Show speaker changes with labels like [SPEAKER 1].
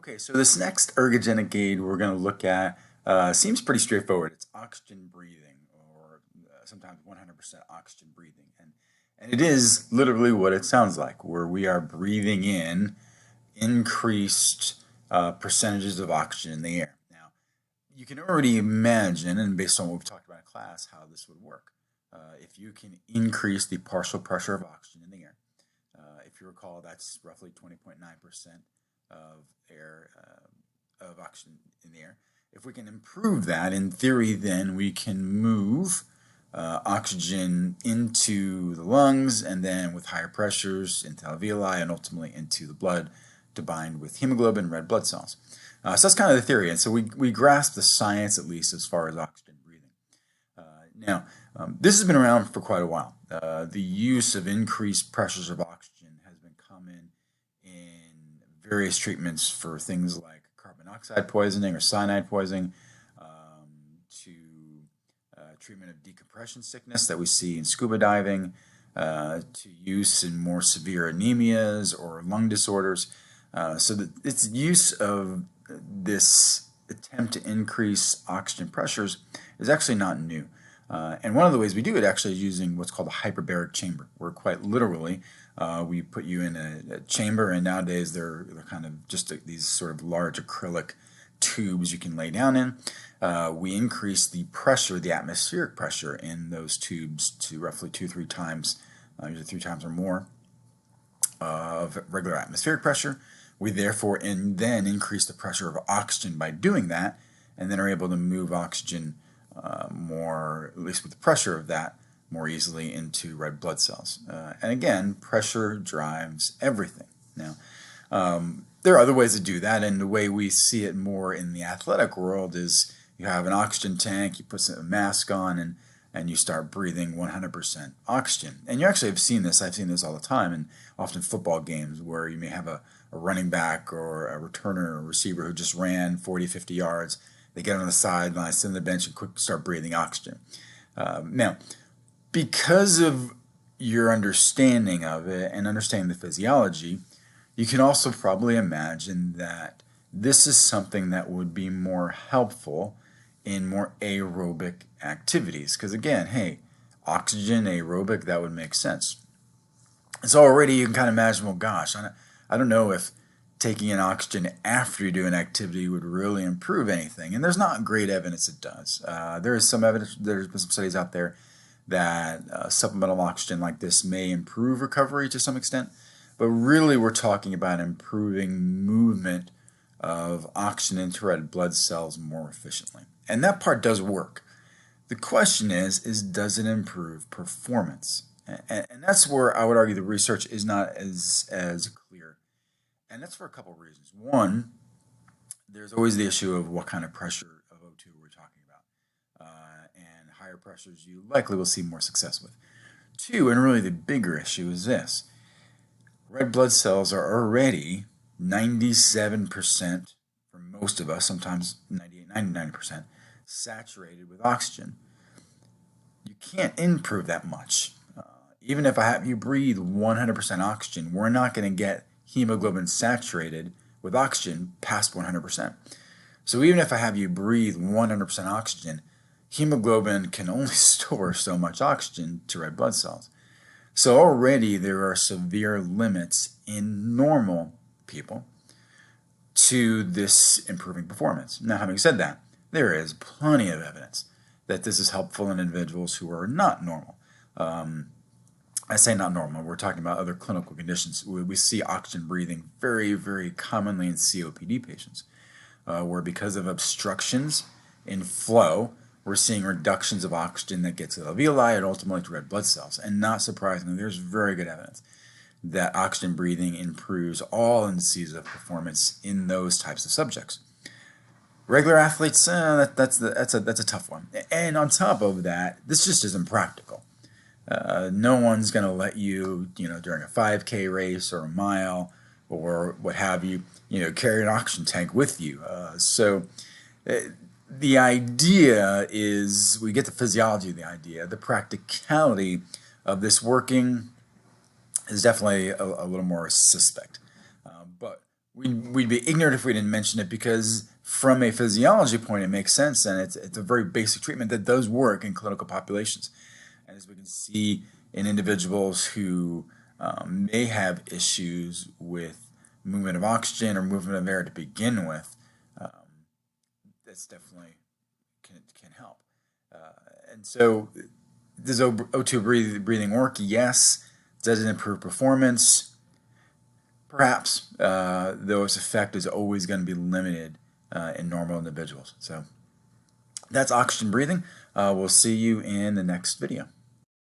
[SPEAKER 1] Okay, so this next ergogenic aid we're going to look at seems pretty straightforward. It's oxygen breathing, or sometimes 100% oxygen breathing. And it is literally what it sounds like, where we are breathing in increased percentages of oxygen in the air. Now, you can already imagine, and based on what we've talked about in class, how this would work. If you can increase the partial pressure of oxygen in the air, if you recall, that's roughly 20.9% of air of oxygen in the air. If we can improve that, in theory, then we can move oxygen into the lungs, and then with higher pressures into alveoli, and ultimately into the blood to bind with hemoglobin and red blood cells. So that's kind of the theory, and so we grasp the science, at least as far as oxygen breathing. This has been around for quite a while. The use of increased pressures of oxygen has been common in various treatments for things like carbon monoxide poisoning or cyanide poisoning, to treatment of decompression sickness that we see in scuba diving, to use in more severe anemias or lung disorders. So its use of this attempt to increase oxygen pressures is actually not new. And one of the ways we do it actually is using what's called a hyperbaric chamber, where quite literally we put you in a chamber, and nowadays they're kind of just these sort of large acrylic tubes you can lay down in. We increase the pressure, the atmospheric pressure in those tubes to roughly 2-3 times, usually 3 times or more of regular atmospheric pressure. We therefore then increase the pressure of oxygen by doing that, and then are able to move oxygen more, at least with the pressure of that, more easily into red blood cells. And again, pressure drives everything. Now, there are other ways to do that, and the way we see it more in the athletic world is you have an oxygen tank, you put a mask on, and you start breathing 100% oxygen. And you actually have seen this, I've seen this all the time, and often football games where you may have a running back or a returner or a receiver who just ran 40, 50 yards. They get on the sideline, sit on the bench, and quick start breathing oxygen. Now, because of your understanding of it and understanding the physiology, you can also probably imagine that this is something that would be more helpful in more aerobic activities. Because again, hey, oxygen, aerobic, that would make sense. So already you can kind of imagine, well, gosh, I don't know if taking in oxygen after you do an activity would really improve anything. And there's not great evidence it does. There is some evidence, there's been some studies out there that supplemental oxygen like this may improve recovery to some extent. But really we're talking about improving movement of oxygen into red blood cells more efficiently. And that part does work. The question is does it improve performance? And that's where I would argue the research is not as clear. And that's for a couple of reasons. One, there's always the issue of what kind of pressure of O2 we're talking about. And higher pressures you likely will see more success with. Two, and really the bigger issue is this. Red blood cells are already 97% for most of us, sometimes 98, 99%, saturated with oxygen. You can't improve that much. Even if I have you breathe 100% oxygen, we're not going to get hemoglobin saturated with oxygen past 100%. So even if I have you breathe 100% oxygen, hemoglobin can only store so much oxygen to red blood cells. So already there are severe limits in normal people to this improving performance. Now, having said that, there is plenty of evidence that this is helpful in individuals who are not normal. I say not normal, we're talking about other clinical conditions. We see oxygen breathing very, very commonly in COPD patients, where because of obstructions in flow, we're seeing reductions of oxygen that get to the alveoli and ultimately to red blood cells. And not surprisingly, there's very good evidence that oxygen breathing improves all indices of performance in those types of subjects. Regular athletes, that's a tough one. And on top of that, this just isn't practical. No one's going to let you, during a 5K race or a mile or what have you, carry an oxygen tank with you. So the idea is, we get the physiology of the idea. The practicality of this working is definitely a little more suspect. But we'd be ignorant if we didn't mention it, because from a physiology point, it makes sense, and it's a very basic treatment that does work in clinical populations. And as we can see in individuals who may have issues with movement of oxygen or movement of air to begin with, um, that's definitely can help. And so, does O2 breathing work? Yes. Does it improve performance? Perhaps, though its effect is always going to be limited in normal individuals. So that's oxygen breathing. We'll see you in the next video.